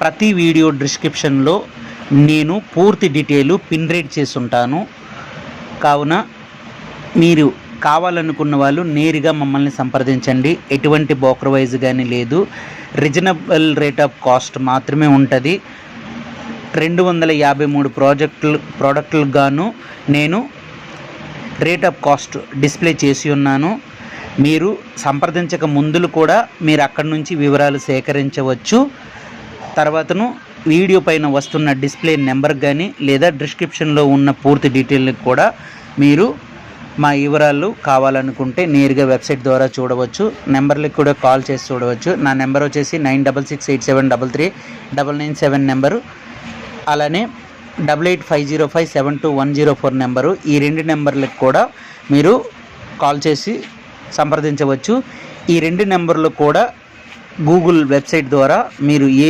ప్రతి వీడియో డిస్క్రిప్షన్లో నేను పూర్తి డీటెయిల్ పిన్ రేట్ చేసి ఉంటాను. కావున మీరు కావాలనుకున్న వాళ్ళు నేరుగా మమ్మల్ని సంప్రదించండి. ఎటువంటి బ్రోకర్ వైజ్ కానీ లేదు, రీజనబుల్ రేట్ ఆఫ్ కాస్ట్ మాత్రమే ఉంటుంది. 253 ప్రోడక్టులకు గాను నేను రేట్ ఆఫ్ కాస్ట్ డిస్ప్లే చేసి ఉన్నాను. మీరు సంప్రదించక ముందులు కూడా మీరు అక్కడి నుంచి వివరాలు సేకరించవచ్చు. తర్వాతను వీడియో పైన వస్తున్న డిస్ప్లే నెంబర్ కానీ లేదా డిస్క్రిప్షన్లో ఉన్న పూర్తి డీటెయిల్కి కూడా మీరు మా వివరాలు కావాలనుకుంటే నేరుగా వెబ్సైట్ ద్వారా చూడవచ్చు. నెంబర్లకు కూడా కాల్ చేసి చూడవచ్చు. నా నెంబర్ వచ్చేసి 9668733997 నెంబరు, అలానే 8850572104 నెంబరు. ఈ 2 నెంబర్లకు కూడా మీరు కాల్ చేసి సంప్రదించవచ్చు. ఈ 2 నెంబర్లు కూడా గూగుల్ వెబ్సైట్ ద్వారా మీరు ఏ